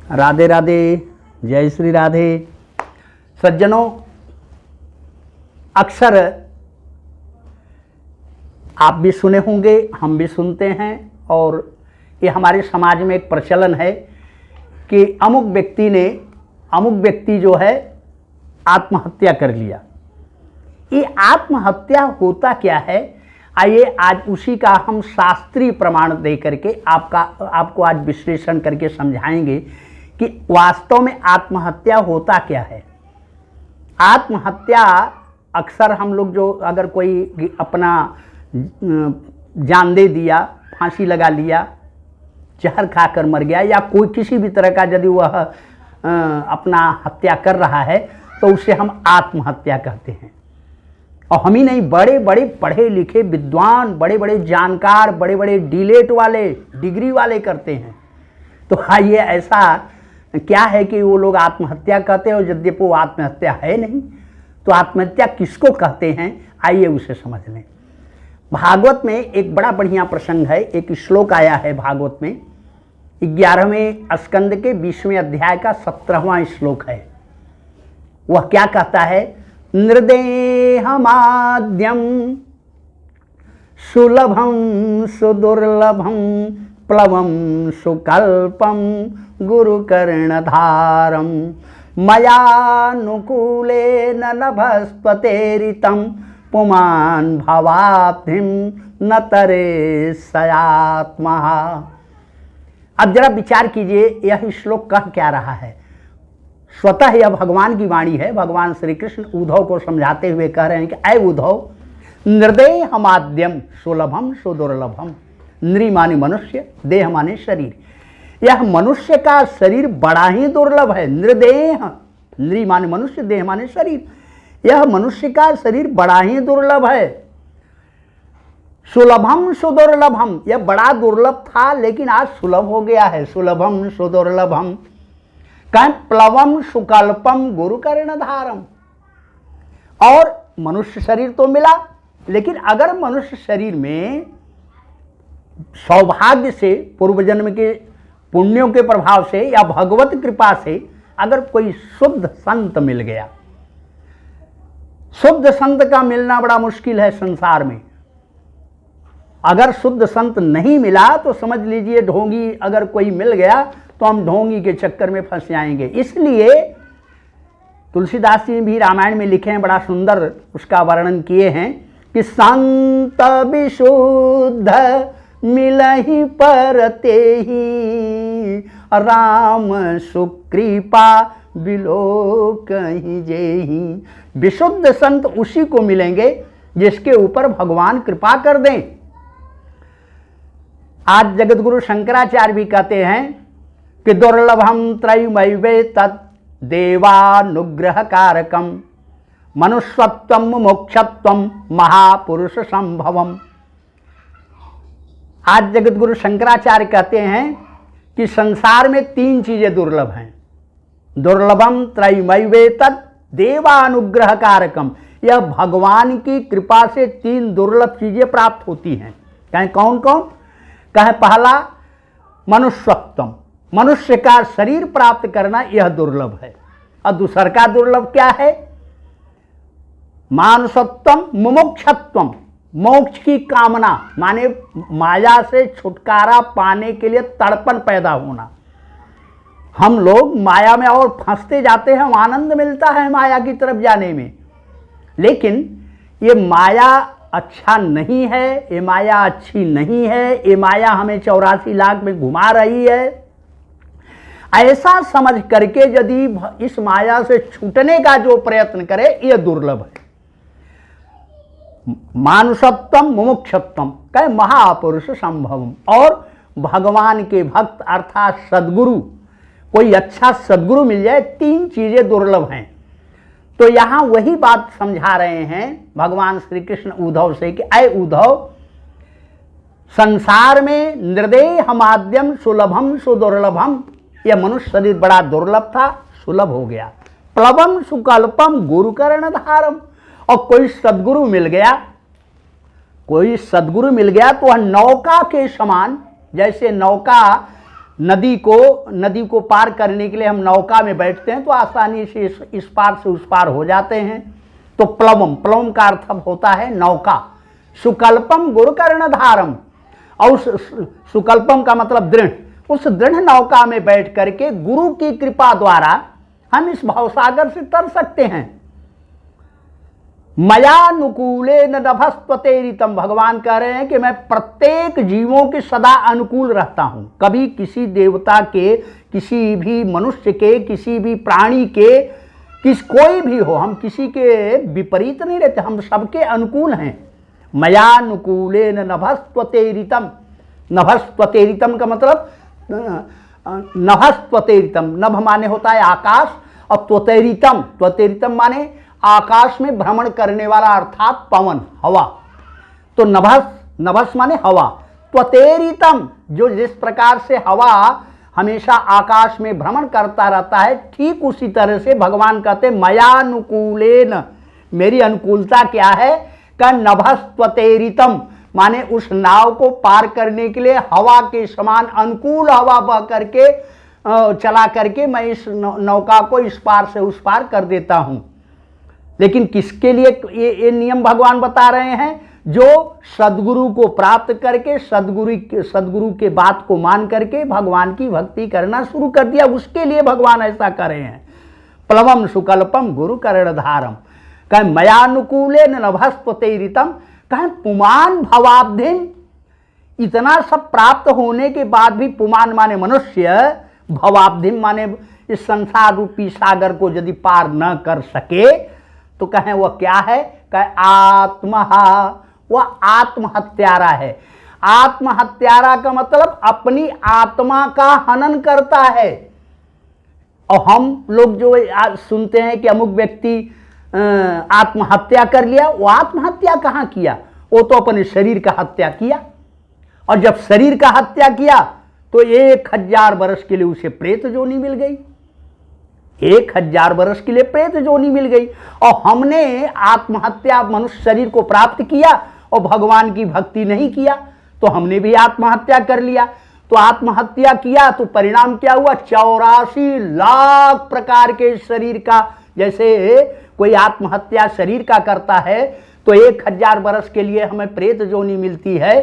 राधे राधे, जय श्री राधे। सज्जनों, अक्सर आप भी सुने होंगे, हम भी सुनते हैं, और ये हमारे समाज में एक प्रचलन है कि अमुक व्यक्ति जो है आत्महत्या कर लिया। ये आत्महत्या होता क्या है, आइए आज उसी का हम शास्त्रीय प्रमाण दे करके आपको आज विश्लेषण करके समझाएंगे कि वास्तव में आत्महत्या होता क्या है। आत्महत्या अक्सर हम लोग जो अगर कोई अपना जान दे दिया, फांसी लगा लिया, जहर खाकर मर गया, या कोई किसी भी तरह का यदि वह अपना हत्या कर रहा है तो उसे हम आत्महत्या कहते हैं। और हम ही नहीं, बड़े बड़े पढ़े लिखे विद्वान, बड़े बड़े जानकार, बड़े बड़े डीलेट वाले, डिग्री वाले करते हैं। तो आइए, ऐसा क्या है कि वो लोग आत्महत्या कहते हैं और यद्यपि वो आत्महत्या है नहीं, तो आत्महत्या किसको कहते हैं, आइए उसे समझ लें। भागवत में एक बड़ा बढ़िया प्रसंग है, एक श्लोक आया है भागवत में, 11वें स्कंद के 20वें अध्याय का 17वां श्लोक है। वह क्या कहता है? नृदेहमाद्यम सुलभम सुदुर्लभम प्लवम सुकल्पम गुरुकर्णधारम मयानुकूलेन नभस्पतेरितं पुमान् भवाब्धिं न तरे सयात्मा। अब जरा विचार कीजिए, यह श्लोक कह क्या रहा है। स्वतः यह भगवान की वाणी है। भगवान श्री कृष्ण उद्धव को समझाते हुए कह रहे हैं कि ऐ उद्धव, नृदेह माध्यम सुलभम सुदुर्लभम। नृ माने मनुष्य, देह माने शरीर। यह मनुष्य का शरीर बड़ा ही दुर्लभ है। नृदेह, नृ माने मनुष्य, देह माने शरीर। यह मनुष्य का शरीर बड़ा ही दुर्लभ है। सुलभम सुदुर्लभम, यह बड़ा दुर्लभ था लेकिन आज सुलभ हो गया है। सुलभम सुदुर्लभम, कहें प्लवम सुकल्पम गुरुकर्णधारम। और मनुष्य शरीर तो मिला, लेकिन अगर मनुष्य शरीर में सौभाग्य से, पूर्व जन्म के पुण्यों के प्रभाव से या भगवत कृपा से अगर कोई शुद्ध संत मिल गया, शुद्ध संत का मिलना बड़ा मुश्किल है संसार में। अगर शुद्ध संत नहीं मिला तो समझ लीजिए ढोंगी अगर कोई मिल गया तो हम ढोंगी के चक्कर में फंस जाएंगे। इसलिए तुलसीदास जी भी रामायण में लिखे हैं, बड़ा सुंदर उसका वर्णन किए हैं कि संत विशुद्ध मिलहि परते ही राम सुकृपा बिलो कहीं जेहि। विशुद्ध संत उसी को मिलेंगे जिसके ऊपर भगवान कृपा कर दें। आज जगतगुरु शंकराचार्य भी कहते हैं कि दुर्लभम त्रयमैवे तत् देवानुग्रह कारकम मनुष्यत्वम मोक्षत्वम महापुरुष संभवम। आज जगतगुरु शंकराचार्य कहते हैं कि संसार में 3 चीजें दुर्लभ हैं। दुर्लभम त्रयमैवे तत् देवानुग्रह कारकम, यह भगवान की कृपा से 3 दुर्लभ चीजें प्राप्त होती हैं। कहें कौन कौन? कहें पहला मनुष्यत्वम, मनुष्य का शरीर प्राप्त करना, यह दुर्लभ है। और दूसर का दुर्लभ क्या है? मानुषत्वम मुमुक्षत्वम, मोक्ष की कामना, माने माया से छुटकारा पाने के लिए तड़पन पैदा होना। हम लोग माया में और फंसते जाते हैं, आनंद मिलता है माया की तरफ जाने में, लेकिन ये माया अच्छा नहीं है, ये माया अच्छी नहीं है, ये माया हमें 84 लाख में घुमा रही है। ऐसा समझ करके यदि इस माया से छूटने का जो प्रयत्न करे, यह दुर्लभ है। मानुषत्वम मुमुक्षत्वम, कहे महापुरुष संभवम। और भगवान के भक्त अर्थात सद्गुरु, कोई अच्छा सद्गुरु मिल जाए, 3 चीजें दुर्लभ हैं। तो यहां वही बात समझा रहे हैं भगवान श्री कृष्ण उद्धव से कि ऐ उद्धव, संसार में नृदेह माध्यम सुलभम सुदुर्लभम, यह मनुष्य शरीर बड़ा दुर्लभ था, सुलभ हो गया। प्लवम सुकल्पम गुरुकर्णधारम, और कोई सद्गुरु मिल गया, कोई सद्गुरु मिल गया तो वह नौका के समान, जैसे नौका नदी को पार करने के लिए हम नौका में बैठते हैं तो आसानी से इस पार से उस पार हो जाते हैं। तो प्लवम का अर्थ होता है नौका। सुकल्पम गुरुकर्णधारम, और सुकल्पम का मतलब दृढ़। उस दृढ़ नौका में बैठ करके गुरु की कृपा द्वारा हम इस भवसागर से तर सकते हैं। मयानुकूले नभस्त्वतेरितम, भगवान कह रहे हैं कि मैं प्रत्येक जीवों के सदा अनुकूल रहता हूं। कभी किसी देवता के, किसी भी मनुष्य के, किसी भी प्राणी के, कोई भी हो, हम किसी के विपरीत नहीं रहते, हम सबके अनुकूल हैं। मयानुकूले नभस्त्वतेरितम, नभस्त्वतेरितम का मतलब नभस्त्वतेरितम, नभ माने होता है आकाश, और त्वतेरितम, त्वतेरितम माने आकाश में भ्रमण करने वाला, अर्थात पवन, हवा। तो नभस माने हवा। त्वतेरितम, जो जिस प्रकार से हवा हमेशा आकाश में भ्रमण करता रहता है, ठीक उसी तरह से भगवान कहते मयानुकूलेन, मेरी अनुकूलता क्या है, का नभस्त्वतेरितम माने उस नाव को पार करने के लिए हवा के समान अनुकूल हवा बह करके चला करके मैं इस नौका को इस पार से उस पार कर देता हूं। लेकिन किसके लिए ये नियम भगवान बता रहे हैं? जो सद्गुरु को प्राप्त करके, सद्गुरु के बात को मान करके भगवान की भक्ति करना शुरू कर दिया, उसके लिए भगवान ऐसा कर रहे हैं। प्लवम सुकल्पम गुरु कर्णधारम, कहें मयानुकूले नभस्त्वतेरितम, कहें पुमान भवाब्धिम, इतना सब प्राप्त होने के बाद भी, पुमान माने मनुष्य, भवाब्धिम माने इस संसार रूपी सागर को यदि पार न कर सके तो कहें वह क्या है? कहे आत्महा, वह आत्महत्यारा है। आत्महत्यारा का मतलब अपनी आत्मा का हनन करता है। और हम लोग जो सुनते हैं कि अमुक व्यक्ति आत्महत्या कर लिया, वो आत्महत्या कहाँ किया? वो तो अपने शरीर का हत्या किया, और जब शरीर का हत्या किया तो 1000 वर्ष के लिए उसे प्रेत जोनी मिल गई, 1000 वर्ष के लिए प्रेत जोनी मिल गई। और हमने आत्महत्या, मनुष्य शरीर को प्राप्त किया और भगवान की भक्ति नहीं किया, तो हमने भी आत्महत्या कर लिया। तो आत्महत्या किया तो परिणाम क्या हुआ? 84 लाख प्रकार के शरीर का, जैसे कोई आत्महत्या शरीर का करता है तो 1000 वर्ष के लिए हमें प्रेत जोनी मिलती है,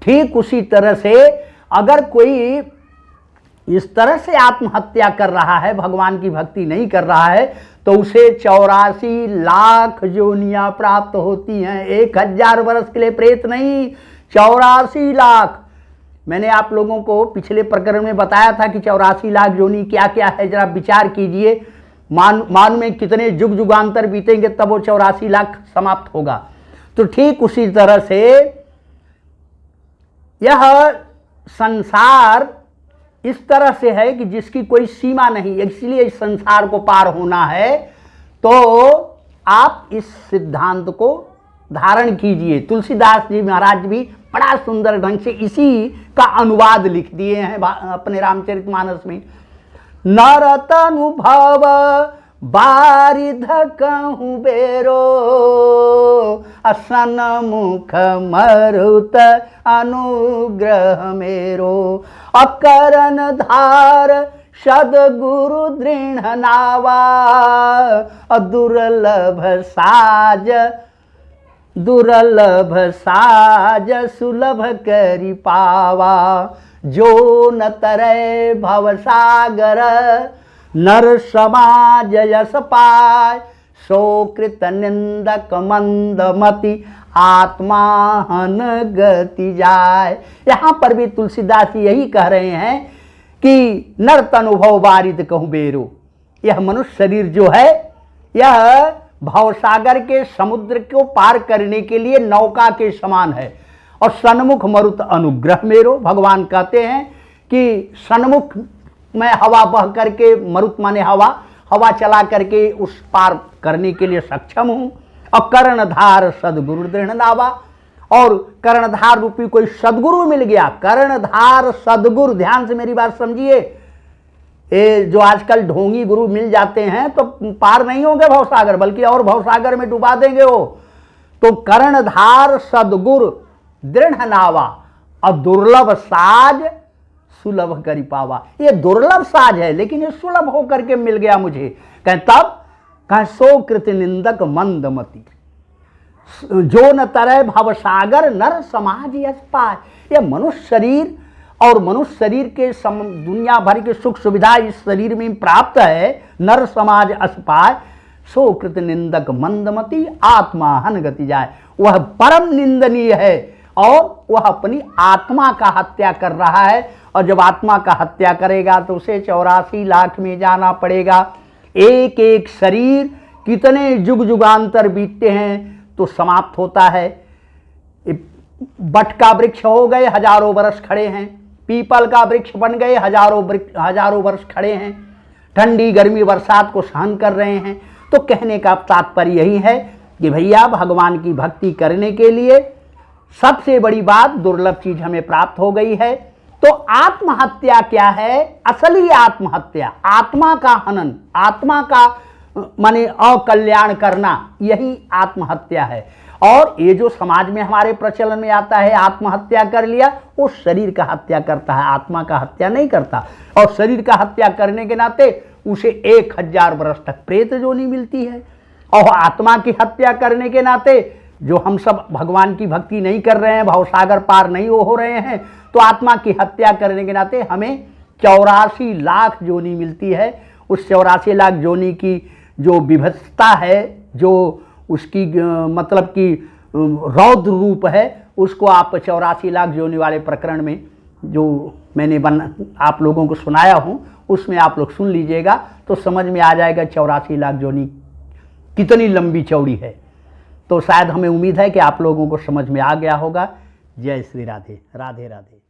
ठीक उसी तरह से अगर कोई इस तरह से आत्महत्या कर रहा है, भगवान की भक्ति नहीं कर रहा है, तो उसे 84 लाख जोनियां प्राप्त होती हैं। 1000 वर्ष के लिए प्रेत नहीं, 84 लाख। मैंने आप लोगों को पिछले प्रकरण में बताया था कि 84 लाख जोनी क्या क्या है, जरा विचार कीजिए। मान में कितने जुग जुगांतर बीतेंगे तब वो 84 लाख समाप्त होगा। तो ठीक उसी तरह से यह संसार इस तरह से है कि जिसकी कोई सीमा नहीं, इसलिए इस संसार को पार होना है तो आप इस सिद्धांत को धारण कीजिए। तुलसीदास जी महाराज भी बड़ा सुंदर ढंग से इसी का अनुवाद लिख दिए हैं अपने रामचरितमानस में। नरतनुभव बारिध कहूँ बेरो, असन मुख मरुत अनुग्रह मेरो, अकरन धार सद्गुरु दृढ़ नावा, दुर्लभ साज सुलभ करि पावा, जो न तरै भवसागर नर समाज यस पाय, सोकृत निंदक मंदमति आत्मा हन गति जाय। यहाँ पर भी तुलसीदास यही कह रहे हैं कि नर्तनुभव बारिद कहूँ बेरो, यह मनुष्य शरीर जो है यह भवसागर के समुद्र को पार करने के लिए नौका के समान है। और सन्मुख मरुत अनुग्रह मेरो, भगवान कहते हैं कि सन्मुख में हवा बह करके, मरुत माने हवा चला करके उस पार करने के लिए सक्षम हूँ। और कर्णधार सद्गुरु दृढ़ नावा, और कर्णधार रूपी कोई सद्गुरु मिल गया। कर्णधार सद्गुरु, ध्यान से मेरी बात समझिए। ये जो आजकल ढोंगी गुरु मिल जाते हैं तो पार नहीं होंगे भवसागर, बल्कि और भवसागर में डुबा देंगे वो। तो कर्णधार सद्गुरु दृढ़ नावा, और दुर्लभ साज सुलभ करी पावा। ये दुर्लभ साज है, लेकिन ये सुलभ होकर के मिल गया मुझे। कहें तब कहें सो कृत निंदक मंदमती, जो न तरह भवसागर नर समाज यश पाए। ये मनुष्य शरीर और मनुष्य शरीर के दुनिया भर के सुख सुविधा इस शरीर में प्राप्त है, नर समाज यश पाए। सो कृत निंदक मंदमती आत्मा हन गति जाए। वह परम निंदनीय है और वह अपनी आत्मा का हत्या कर रहा है, और जब आत्मा का हत्या करेगा तो उसे 84 लाख में जाना पड़ेगा। एक एक शरीर कितने युग युगांतर बीतते हैं तो समाप्त होता है। बट का वृक्ष हो गए, हजारों वर्ष खड़े हैं। पीपल का वृक्ष बन गए, हजारों वर्ष खड़े हैं। ठंडी गर्मी बरसात को सहन कर रहे हैं। तो कहने का तात्पर्य यही है कि भैया भगवान की भक्ति करने के लिए सबसे बड़ी बात दुर्लभ चीज हमें प्राप्त हो गई है। तो आत्महत्या क्या है? असली आत्महत्या, आत्मा का हनन, आत्मा का माने अकल्याण करना, यही आत्महत्या है। और ये जो समाज में हमारे प्रचलन में आता है आत्महत्या कर लिया, वो शरीर का हत्या करता है, आत्मा का हत्या नहीं करता। और शरीर का हत्या करने के नाते उसे 1000 वर्ष तक प्रेत जोनी मिलती है। और आत्मा की हत्या करने के नाते जो हम सब भगवान की भक्ति नहीं कर रहे हैं, भवसागर पार नहीं हो रहे हैं, तो आत्मा की हत्या करने के नाते हमें 84 लाख जोनी मिलती है। उस 84 लाख जोनी की जो विभत्सता है, जो उसकी मतलब कि रौद्र रूप है, उसको आप 84 लाख जोनी वाले प्रकरण में जो मैंने आप लोगों को सुनाया हूँ, उसमें आप लोग सुन लीजिएगा तो समझ में आ जाएगा 84 लाख जोनी कितनी लंबी चौड़ी है। तो शायद हमें उम्मीद है कि आप लोगों को समझ में आ गया होगा। जय श्री राधे, राधे राधे।